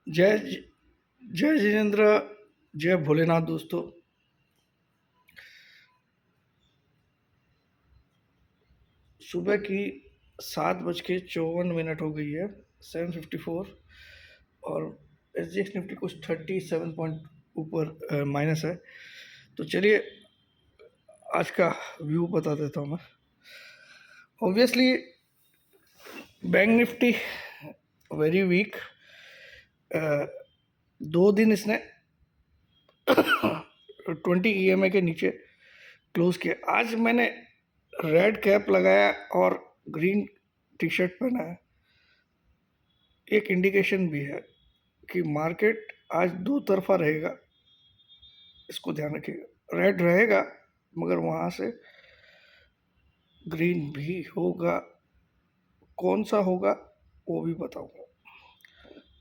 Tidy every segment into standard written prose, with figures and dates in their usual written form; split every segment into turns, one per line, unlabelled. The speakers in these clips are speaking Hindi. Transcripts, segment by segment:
जय जय जिनेन्द्र, जय भोलेनाथ दोस्तों। सुबह की 7:54 हो गई है, 7:54। और SGX निफ्टी कुछ 37 पॉइंट ऊपर माइनस है। तो चलिए आज का व्यू बता देता हूँ मैं। Obviously bank Nifty very weak, 2 दिन इसने 20 EMA के नीचे क्लोज किया। आज मैंने रेड कैप लगाया और ग्रीन टी शर्ट पहना है। एक इंडिकेशन भी है कि मार्केट आज दो तरफा रहेगा, इसको ध्यान रखिएगा। रेड रहेगा मगर वहाँ से ग्रीन भी होगा, कौन सा होगा वो भी बताऊंगा,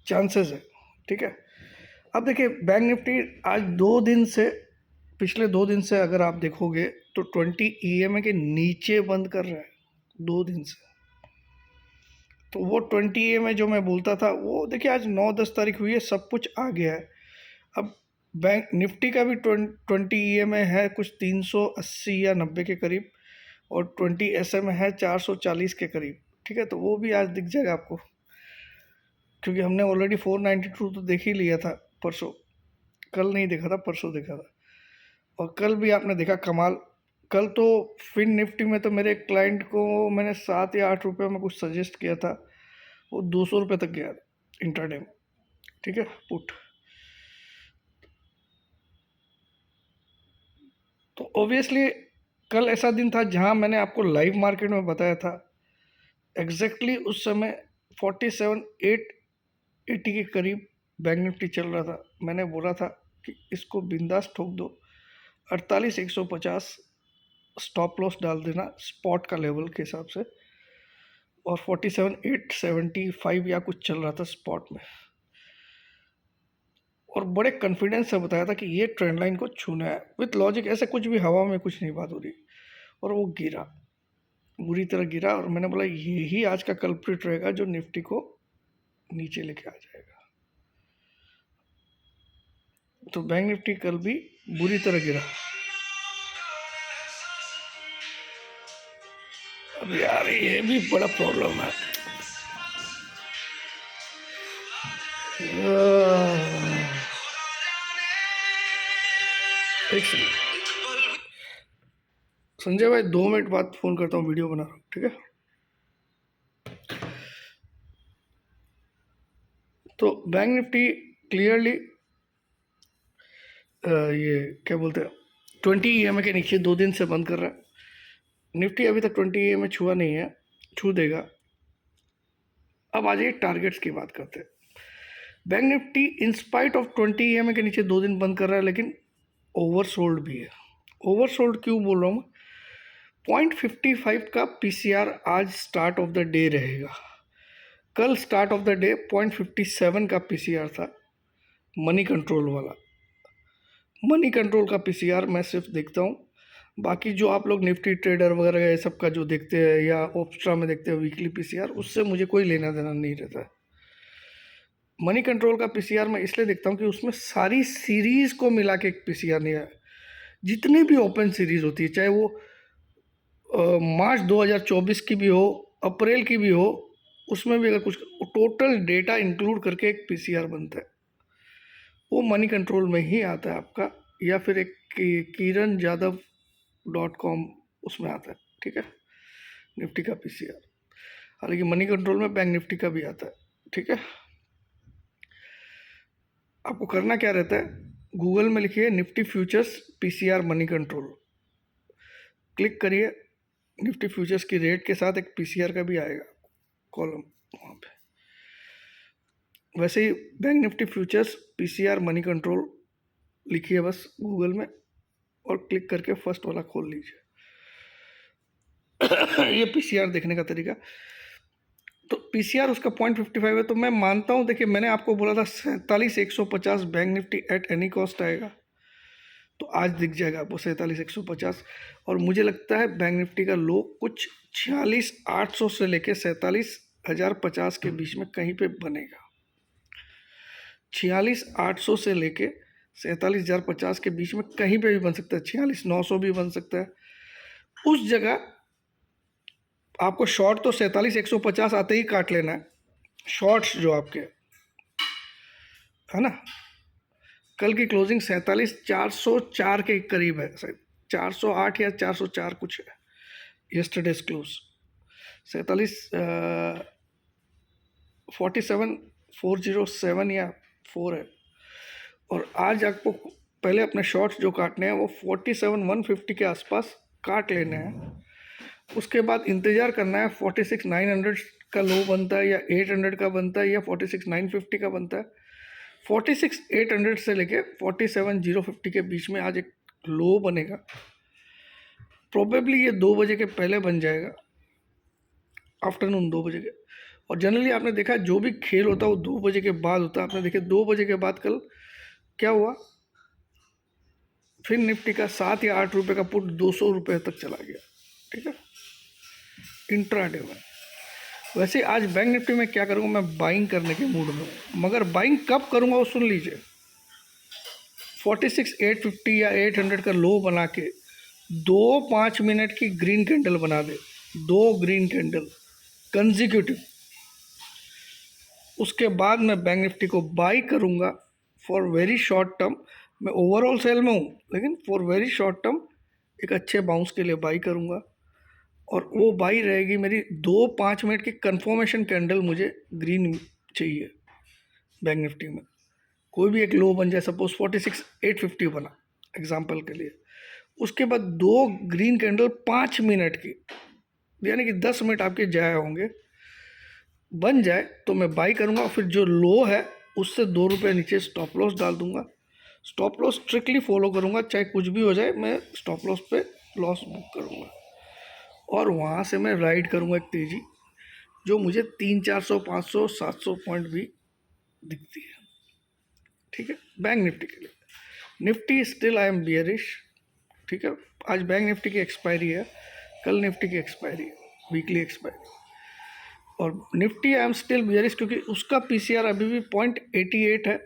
चांसेस है। ठीक है, अब देखिए बैंक निफ्टी आज 2 दिन से, पिछले 2 दिन से अगर आप देखोगे तो 20 EMA के नीचे बंद कर रहा है 2 दिन से। तो वो 20 EMA जो मैं बोलता था वो देखिए आज 9-10 तारीख हुई है, सब कुछ आ गया है। अब बैंक निफ्टी का भी 20 EMA है कुछ 380 या 90 के करीब, और 20 SMA है 440 के करीब। ठीक है, तो वो भी आज दिख जाएगा आपको, क्योंकि हमने ऑलरेडी 492 तो देख ही लिया था परसों। कल नहीं देखा था, परसों देखा था। और कल भी आपने देखा कमाल। कल तो फिन निफ्टी में तो मेरे क्लाइंट को मैंने 7 या 8 रुपये में कुछ सजेस्ट किया था, वो 200 रुपये तक गया इंट्राडे में। ठीक है, पुट। तो ऑब्वियसली कल ऐसा दिन था जहां मैंने आपको लाइव मार्केट में बताया था एग्जैक्टली उस समय 47,880 के करीब बैंक निफ्टी चल रहा था। मैंने बोला था कि इसको बिंदास ठोक दो, 48,150 स्टॉप लॉस डाल देना स्पॉट का लेवल के हिसाब से, और 47,875 या कुछ चल रहा था स्पॉट में। और बड़े कॉन्फिडेंस से बताया था कि ये ट्रेंड लाइन को छूना है विथ लॉजिक, ऐसे कुछ भी हवा में कुछ नहीं बात हो रही। और वो गिरा, बुरी तरह गिरा, और मैंने बोला ये ही आज का कल्प्रिट रहेगा जो निफ्टी को नीचे लेके आ जाएगा। तो बैंक निफ्टी कल भी बुरी तरह गिरा। अब यार ये भी बड़ा प्रॉब्लम है। एक सेकंड संजय भाई, 2 मिनट बाद फोन करता हूँ, वीडियो बना रहा हूँ। ठीक है, तो बैंक निफ्टी क्लियरली ये क्या बोलते हैं 20 EMA के नीचे 2 दिन से बंद कर रहा है। निफ्टी अभी तक 20 EMA छुआ नहीं है, छू देगा। अब आ जाइए टारगेट्स की बात करते हैं। Bank Nifty in spite of 20 EMA के नीचे 2 दिन बंद कर रहा है, लेकिन ओवरसोल्ड भी है। ओवरसोल्ड क्यों बोल रहा हूँ? 0.55 का PCR आज स्टार्ट ऑफ द डे रहेगा। कल स्टार्ट ऑफ द डे 0.57 का PCR था, मनी कंट्रोल वाला। मनी कंट्रोल का PCR मैं सिर्फ देखता हूँ, बाकी जो आप लोग निफ्टी ट्रेडर वगैरह ये सब का जो देखते हैं या ऑप्स्ट्रा में देखते हैं वीकली PCR, उससे मुझे कोई लेना देना नहीं रहता है। मनी कंट्रोल का PCR मैं इसलिए देखता हूँ कि उसमें सारी सीरीज़ को मिला के एक PCR नहीं है। जितनी भी ओपन सीरीज़ होती है, चाहे वो मार्च 2024 की भी हो, अप्रैल की भी हो, उसमें भी अगर कुछ टोटल डेटा इंक्लूड करके एक PCR बनता है, वो मनी कंट्रोल में ही आता है आपका, या फिर एक kiranjadhav.com उसमें आता है। ठीक है, निफ्टी का PCR। हालांकि मनी कंट्रोल में बैंक निफ्टी का भी आता है। ठीक है, आपको करना क्या रहता है, गूगल में लिखिए Nifty futures PCR money control, click करिए। निफ्टी फ्यूचर्स की रेट के साथ एक PCR का भी आएगा कॉलम वहाँ पे। वैसे ही bank nifty futures PCR Moneycontrol लिखिए बस गूगल में, और क्लिक करके फर्स्ट वाला खोल लीजिए। ये PCR देखने का तरीका। तो PCR उसका 0.55 है, तो मैं मानता हूँ, देखिए मैंने आपको बोला था 47,150 bank Nifty at any cost आएगा, तो आज दिख जाएगा आपको 47,150। और मुझे लगता है बैंक निफ्टी का लो कुछ 46,800 से लेके 47,050 के बीच में कहीं पे बनेगा। 46,800 से लेके 47,050 के बीच में कहीं पे भी बन सकता है, 46,900 भी बन सकता है। उस जगह आपको शॉर्ट तो 47,150 आते ही काट लेना है, शॉर्ट्स जो आपके है ना। कल की क्लोजिंग 47,404 के करीब है, शायद 408 या 404 कुछ है यस्टरडेज क्लोज। 47,407 या 4 है। और आज आपको पहले अपने शॉर्ट्स जो काटने हैं वो 47,150 के आसपास काट लेने हैं। उसके बाद इंतज़ार करना है 46,900 का लो बनता है या 800 का बनता है या 46,950 का बनता है। 46,800 से लेके 47,050 के बीच में आज एक लो बनेगा। प्रोबेबली ये 2 बजे के पहले बन जाएगा, आफ्टरनून 2 बजे के। और जनरली आपने देखा जो भी खेल होता है वो 2 बजे के बाद होता है। आपने देखे 2 बजे के बाद कल क्या हुआ, फिर निफ्टी का 7 या 8 रुपये का पुट 200 रुपये तक चला गया, ठीक है, इंट्राडे में। वैसे आज बैंक निफ्टी में क्या करूँगा, मैं बाइंग करने के मूड में हूँ, मगर बाइंग कब करूँगा वो सुन लीजिए। 46,850 या 800 का लो बना के 2 5 मिनट की ग्रीन कैंडल बना दे, 2 ग्रीन कैंडल कंजिक्यूटिव। उसके बाद मैं बैंक निफ्टी को बाई करूँगा फॉर वेरी शॉर्ट टर्म। मैं ओवरऑल सेल में हूँ, लेकिन फॉर वेरी शॉर्ट टर्म एक अच्छे बाउंस के लिए बाई करूँगा। और वो बाई रहेगी मेरी 2 5 मिनट की कंफर्मेशन कैंडल। मुझे ग्रीन चाहिए बैंक निफ्टी में, कोई भी एक लो बन जाए, सपोज 46,850 बना एग्जांपल के लिए। उसके बाद 2 ग्रीन कैंडल 5 मिनट की, यानी कि 10 मिनट आपके जाया होंगे, बन जाए तो मैं बाई करूँगा। फिर जो लो है उससे 2 रुपये नीचे स्टॉप लॉस डाल दूँगा। स्टॉप लॉस स्ट्रिक्टली फॉलो करूँगा, चाहे कुछ भी हो जाए, मैं स्टॉप लॉस पे लॉस बुक करूँगा। और वहाँ से मैं राइड करूँगा एक तेज़ी जो मुझे 300, 400, 500, 700 पॉइंट भी दिखती है, ठीक है। बैंक निफ्टी के लिए, Nifty still I am bearish, ठीक है। आज बैंक निफ्टी की एक्सपायरी है, कल निफ्टी की एक्सपायरी है, वीकली एक्सपायरी। और Nifty I am still bearish क्योंकि उसका पीसीआर अभी भी 0.88 है।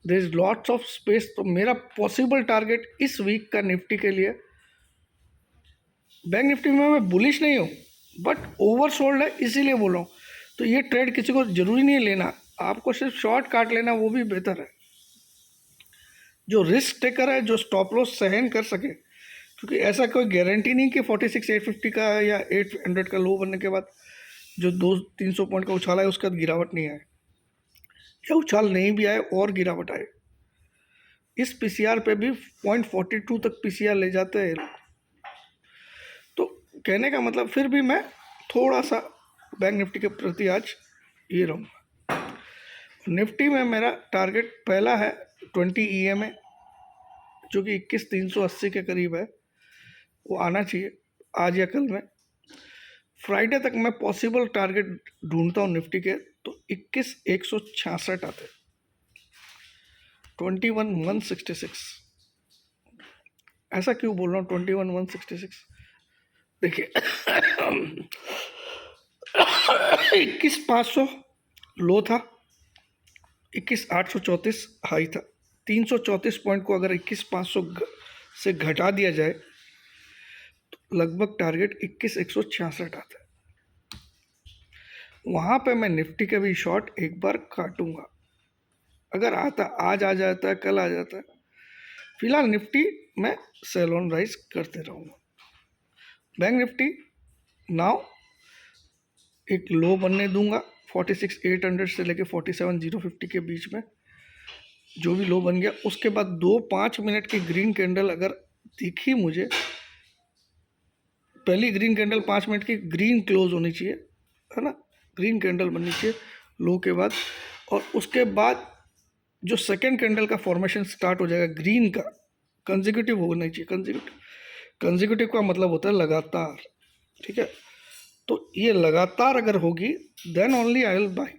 There is lots of space. तो मेरा पॉसिबल टारगेट इस वीक का निफ्टी के लिए, बैंक निफ्टी में मैं बुलिश नहीं हूँ बट ओवरसोल्ड है, इसीलिए बोल रहा हूँ। तो ये ट्रेड किसी को ज़रूरी नहीं लेना, आपको सिर्फ शॉर्ट काट लेना, वो भी बेहतर है। जो रिस्क टेकर है, जो स्टॉप लॉस सहन कर सके, क्योंकि ऐसा कोई गारंटी नहीं कि 46,850 का या 800 का लो बनने के बाद जो 200-300 पॉइंट का उछाला है उसका गिरावट नहीं आए, या उछाल नहीं भी आए और गिरावट आए। इस पीसीआर पे भी 0.42 तक पीसीआर ले जाते हैं लोग। तो कहने का मतलब फिर भी मैं थोड़ा सा बैंक निफ्टी के प्रति आज ये रहूँगा। निफ्टी में मेरा टारगेट पहला है 20 EMA जो कि 21,380 के करीब है, वो आना चाहिए आज या कल में। फ्राइडे तक मैं पॉसिबल टारगेट ढूंढता हूँ निफ्टी के, तो 21,166 आते, 21,166। ऐसा क्यों बोल रहा हूँ 21,166? देखिए 21,500 लो था, 21,834 हाई था। 334 पॉइंट को अगर 21,500 से घटा दिया जाए तो लगभग टारगेट 21,166 आता है। वहाँ पे मैं निफ्टी का भी शॉर्ट एक बार काटूंगा, अगर आता आज आ जाता है, कल आ जाता है। फिलहाल निफ्टी में सेल ऑन राइज करते रहूँगा। बैंक निफ्टी नाउ एक लो बनने दूंगा 46,800 से लेके 47,050 के बीच में, जो भी लो बन गया। उसके बाद 2-5 मिनट की ग्रीन कैंडल अगर दिखी मुझे, पहली ग्रीन कैंडल 5 मिनट की ग्रीन क्लोज होनी चाहिए, है ना, ग्रीन कैंडल बननी चाहिए लो के बाद। और उसके बाद जो सेकेंड कैंडल का फॉर्मेशन स्टार्ट हो जाएगा ग्रीन का, कंजिक्यूटिव होना चाहिए। कंजिक्यूटिव का मतलब होता है लगातार, ठीक है। तो ये लगातार अगर होगी then only I will buy,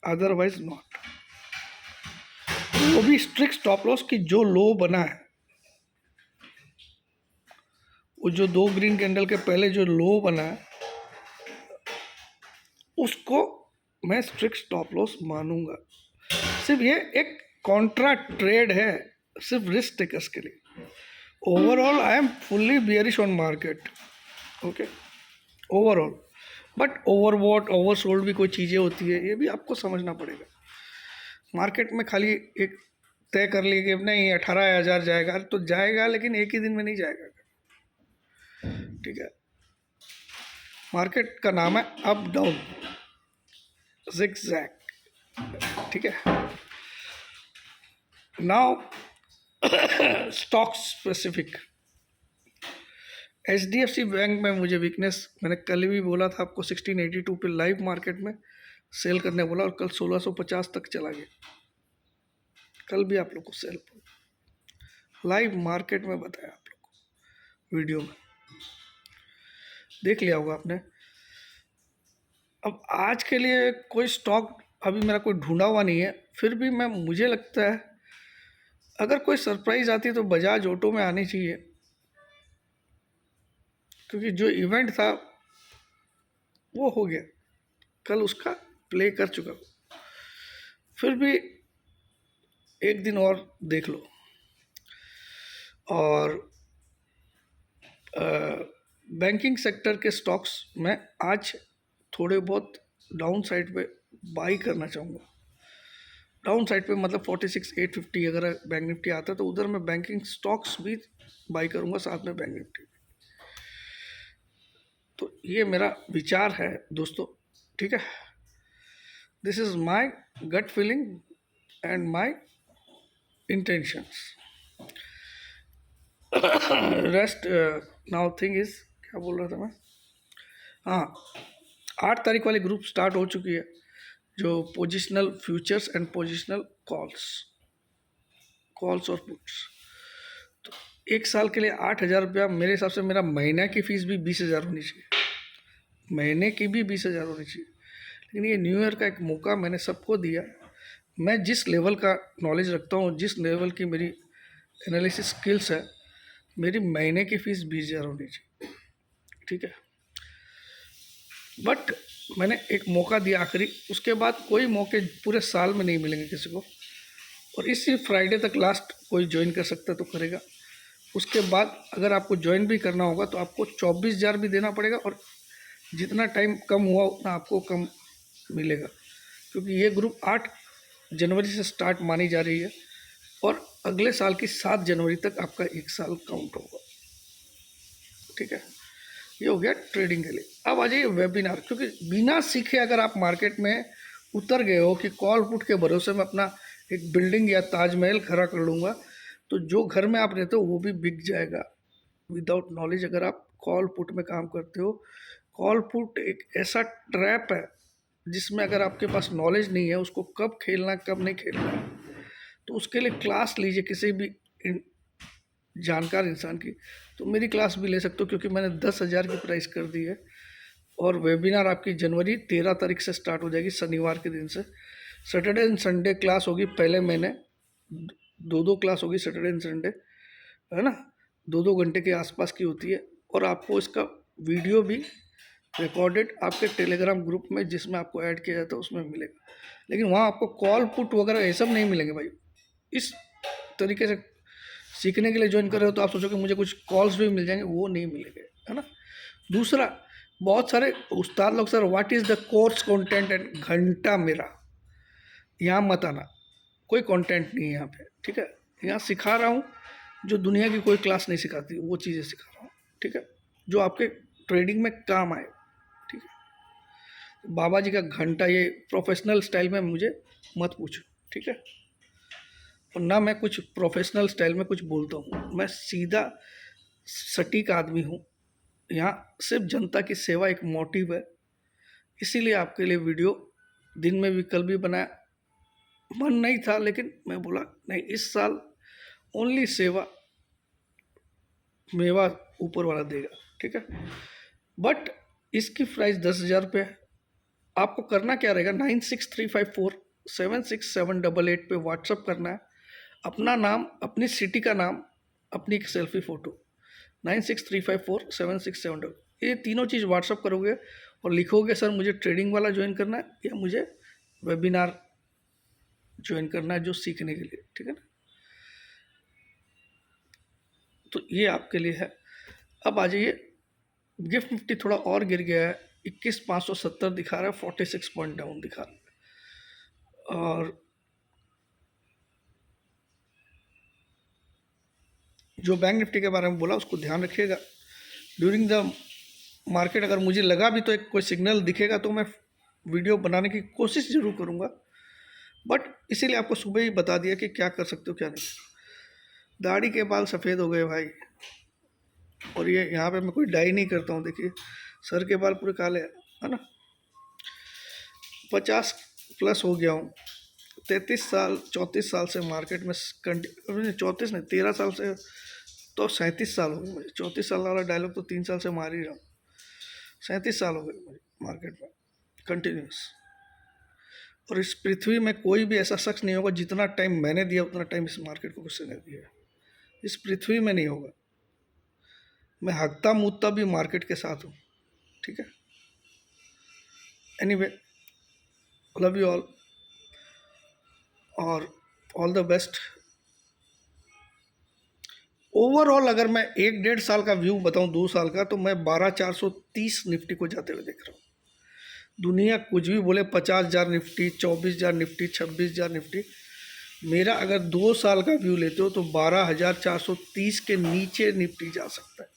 otherwise not. वो भी स्ट्रिक्ट स्टॉप लॉस की जो लो बना है, वो जो 2 ग्रीन कैंडल के पहले जो लो बना है उसको मैं स्ट्रिक्ट स्टॉप लॉस मानूंगा। सिर्फ ये एक कॉन्ट्रा ट्रेड है, सिर्फ रिस्क टेकर्स के लिए। Overall I am fully bearish on market, okay, overall. But overbought oversold भी कोई चीज़ें होती है, ये भी आपको समझना पड़ेगा। मार्केट में खाली एक तय कर लिए कि नहीं 18,000 जाएगा, तो जाएगा लेकिन एक ही दिन में नहीं जाएगा, ठीक है। मार्केट का नाम है अप डाउन zigzag, ठीक है। Now stock specific. HDFC bank में मुझे वीकनेस, मैंने कल भी बोला था आपको 1682 पे लाइव मार्केट में सेल करने बोला, और कल 1650 तक चला गया। कल भी आप लोग को सेल लाइव मार्केट में बताया आप लोग को, वीडियो में देख लिया होगा आपने। अब आज के लिए कोई स्टॉक अभी मेरा कोई ढूंढा हुआ नहीं है, फिर भी मुझे लगता है अगर कोई सरप्राइज आती है तो बजाज ऑटो में आनी चाहिए, क्योंकि जो इवेंट था वो हो गया, कल उसका प्ले कर चुका हूँ। फिर भी एक दिन और देख लो। और बैंकिंग सेक्टर के स्टॉक्स में आज थोड़े बहुत डाउन साइड पे बाई करना चाहूँगा। डाउन साइड पे मतलब 46,850 अगर बैंक निफ्टी आता है तो उधर मैं बैंकिंग स्टॉक्स भी बाई करूँगा, साथ में बैंक निफ्टी। तो ये मेरा विचार है दोस्तों, ठीक है। This is my gut feeling and my intentions. Rest now thing is, क्या बोल रहा था मैं, हाँ, 8 तारीख वाली ग्रुप स्टार्ट हो चुकी है, जो positional futures and positional calls और पुट्स। तो एक साल के लिए 8,000 रुपया, मेरे हिसाब से मेरा महीने की फ़ीस भी 20,000 होनी चाहिए, महीने की भी 20,000 होनी चाहिए। लेकिन ये न्यू ईयर का एक मौका मैंने सबको दिया। मैं जिस लेवल का नॉलेज रखता हूँ, जिस लेवल की मेरी एनालिसिस स्किल्स है, मेरी महीने की फ़ीस 20,000 होनी चाहिए, ठीक है। बट मैंने एक मौका दिया आखिरी, उसके बाद कोई मौके पूरे साल में नहीं मिलेंगे किसी को। और इसी फ्राइडे तक लास्ट कोई ज्वाइन कर सकता है तो करेगा। उसके बाद अगर आपको ज्वाइन भी करना होगा तो आपको 24,000 भी देना पड़ेगा, और जितना टाइम कम हुआ उतना आपको कम मिलेगा, क्योंकि ये ग्रुप 8 जनवरी से स्टार्ट मानी जा रही है, और अगले साल की 7 जनवरी तक आपका 1 साल काउंट होगा, ठीक है। ये हो गया ट्रेडिंग के लिए। अब आ जाइए वेबिनार, क्योंकि बिना सीखे अगर आप मार्केट में उतर गए हो कि कॉल पुट के भरोसे में अपना एक बिल्डिंग या ताजमहल खड़ा कर लूँगा, तो जो घर में आप रहते हो वो भी बिक जाएगा। विदाउट नॉलेज अगर आप कॉल पुट में काम करते हो, कॉल पुट एक ऐसा ट्रैप है जिसमें अगर आपके पास नॉलेज नहीं है उसको कब खेलना कब नहीं खेलना है, तो उसके लिए क्लास लीजिए किसी भी जानकार इंसान की। तो मेरी क्लास भी ले सकते हो, क्योंकि मैंने 10,000 की प्राइस कर दी है। और वेबिनार आपकी जनवरी 13 तारीख से स्टार्ट हो जाएगी, शनिवार के दिन से। सैटरडे एंड संडे क्लास होगी, पहले महीने 2-2 क्लास होगी, सैटरडे एंड संडे, है ना, 2-2 घंटे के आसपास की होती है। और आपको इसका वीडियो भी रिकॉर्डेड आपके टेलीग्राम ग्रुप में, जिसमें आपको ऐड किया जाता है, उसमें मिलेगा। लेकिन वहाँ आपको कॉल पुट वगैरह ये सब नहीं मिलेंगे भाई। इस तरीके से सीखने के लिए ज्वाइन कर रहे हो तो आप सोचो कि मुझे कुछ कॉल्स भी मिल जाएंगे, वो नहीं मिलेंगे, है ना। दूसरा, बहुत सारे उस्ताद लोग, sir what is the course content and घंटा मेरा, यहाँ मत आना, कोई कंटेंट नहीं है यहाँ पे, ठीक है। यहाँ सिखा रहा हूँ जो दुनिया की कोई क्लास नहीं सिखाती, वो चीज़ें सिखा रहा हूँ, ठीक है, जो आपके ट्रेडिंग में काम आए, ठीक है। बाबा जी का घंटा ये प्रोफेशनल स्टाइल में मुझे मत पूछो, ठीक है। और ना मैं कुछ प्रोफेशनल स्टाइल में कुछ बोलता हूँ, मैं सीधा सटीक आदमी हूँ। यहाँ सिर्फ जनता की सेवा एक मोटिव है, इसीलिए आपके लिए वीडियो दिन में भी कल भी बनाया। मन नहीं था लेकिन मैं बोला नहीं, इस साल ओनली सेवा, मेवा ऊपर वाला देगा, ठीक है। बट इसकी प्राइस 10,000 रुपये है। आपको करना क्या रहेगा, 9635476788 पे व्हाट्सअप करना है, अपना नाम, अपनी सिटी का नाम, अपनी एक सेल्फी फ़ोटो, 9635476788, ये तीनों चीज़ व्हाट्सअप करोगे और लिखोगे सर मुझे ट्रेडिंग वाला ज्वाइन करना है या मुझे वेबिनार ज्वाइन करना है जो सीखने के लिए, ठीक है ना। तो ये आपके लिए है। अब आ जाइए, गिफ्ट निफ्टी थोड़ा और गिर गया है, 21,570 दिखा रहा है, 46 पॉइंट डाउन दिखा रहा है। और जो बैंक निफ्टी के बारे में बोला उसको ध्यान रखिएगा। ड्यूरिंग द मार्केट अगर मुझे लगा भी तो एक कोई सिग्नल दिखेगा तो मैं वीडियो बनाने की कोशिश ज़रूर करूँगा, बट इसीलिए आपको सुबह ही बता दिया कि क्या कर सकते हो क्या नहीं। दाढ़ी के बाल सफ़ेद हो गए भाई, और ये यहाँ पे मैं कोई डाई नहीं करता हूँ, देखिए सर के बाल पूरे काले हैं, है ना। 50 प्लस हो गया हूँ, 33 साल 34 साल से मार्केट में 34 नहीं 13 साल से, तो 37 साल हो गए मुझे। 34 साल वाला डायलॉग तो 3 साल से मार ही रहा हूँ। 37 साल हो गए मुझे मार्केट में कंटिन्यूस। और इस पृथ्वी में कोई भी ऐसा शख्स नहीं होगा जितना टाइम मैंने दिया उतना टाइम इस मार्केट को किसी ने दिया, इस पृथ्वी में नहीं होगा। मैं हकता मुद्दा भी मार्केट के साथ हूँ, ठीक है। एनीवे, लव यू ऑल और ऑल द बेस्ट। ओवरऑल अगर मैं 1-1.5 साल का व्यू बताऊं, 2 साल का, तो मैं 12,430 निफ्टी को जाते हुए देख रहा हूँ। दुनिया कुछ भी बोले, 50,000 निफ्टी, 24,000 निफ्टी, 26,000 निफ्टी, मेरा अगर 2 साल का व्यू लेते हो तो 12,430 के नीचे निफ्टी जा सकता है।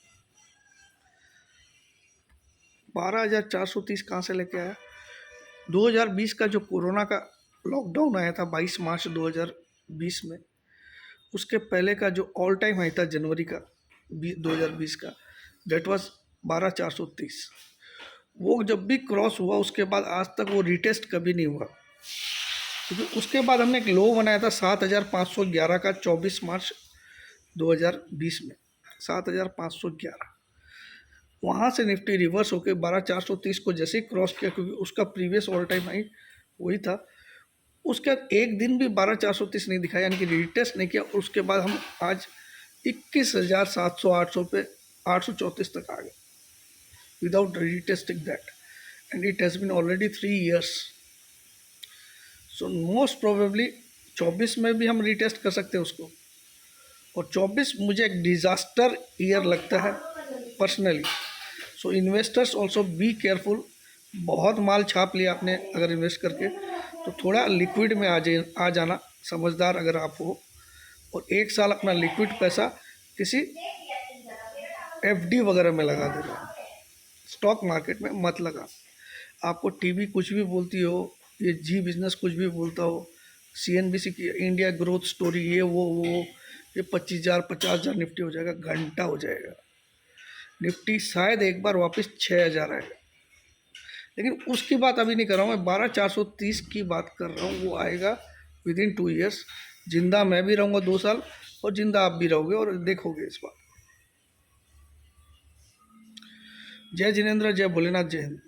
12,430 कहाँ से लेके आया? 2020 का जो कोरोना का लॉकडाउन आया था 22 मार्च 2020 में, उसके पहले का जो ऑल टाइम हाई था जनवरी का 2020 का, डेट वाज 12,430। वो जब भी क्रॉस हुआ उसके बाद आज तक वो रिटेस्ट कभी नहीं हुआ, क्योंकि उसके बाद हमने एक लो बनाया था 7,511 का 24 मार्च 2020 में, 7,511। वहाँ से निफ्टी रिवर्स होकर 12,430 को जैसे ही क्रॉस किया, क्योंकि उसका प्रीवियस ऑल टाइम हाई वही था, उसके बाद एक दिन भी 12,430 नहीं दिखाया, यानी कि रिटेस्ट नहीं किया। उसके बाद हम आज 21,700 पे 834 तक आ गए without retesting that, and it has been already 3 years। So most probably 24 में भी हम रिटेस्ट कर सकते हैं उसको, और 24 मुझे एक डिज़ास्टर ईयर लगता है personally. So investors also be careful. बहुत माल छाप लिया आपने अगर इन्वेस्ट करके, तो थोड़ा लिक्विड में आ जाना, समझदार अगर आप हो, और 1 साल अपना लिक्विड पैसा किसी एफडी वगैरह में लगा देना, स्टॉक मार्केट में मत लगा। आपको टीवी कुछ भी बोलती हो, ये जी बिजनेस कुछ भी बोलता हो, CNBC की इंडिया ग्रोथ स्टोरी, ये वो ये 25,000 50,000 निफ्टी हो जाएगा, घंटा हो जाएगा। निफ्टी शायद एक बार वापस 6,000 आएगा, लेकिन उसकी बात अभी नहीं कर रहा हूँ मैं। 12,430 की बात कर रहा हूँ, वो आएगा विदिन 2 years। जिंदा मैं भी रहूँगा 2 साल, और जिंदा आप भी रहोगे और देखोगे इस बात। जय जिनेंद्र, जय भोलेनाथ, जय हिंद।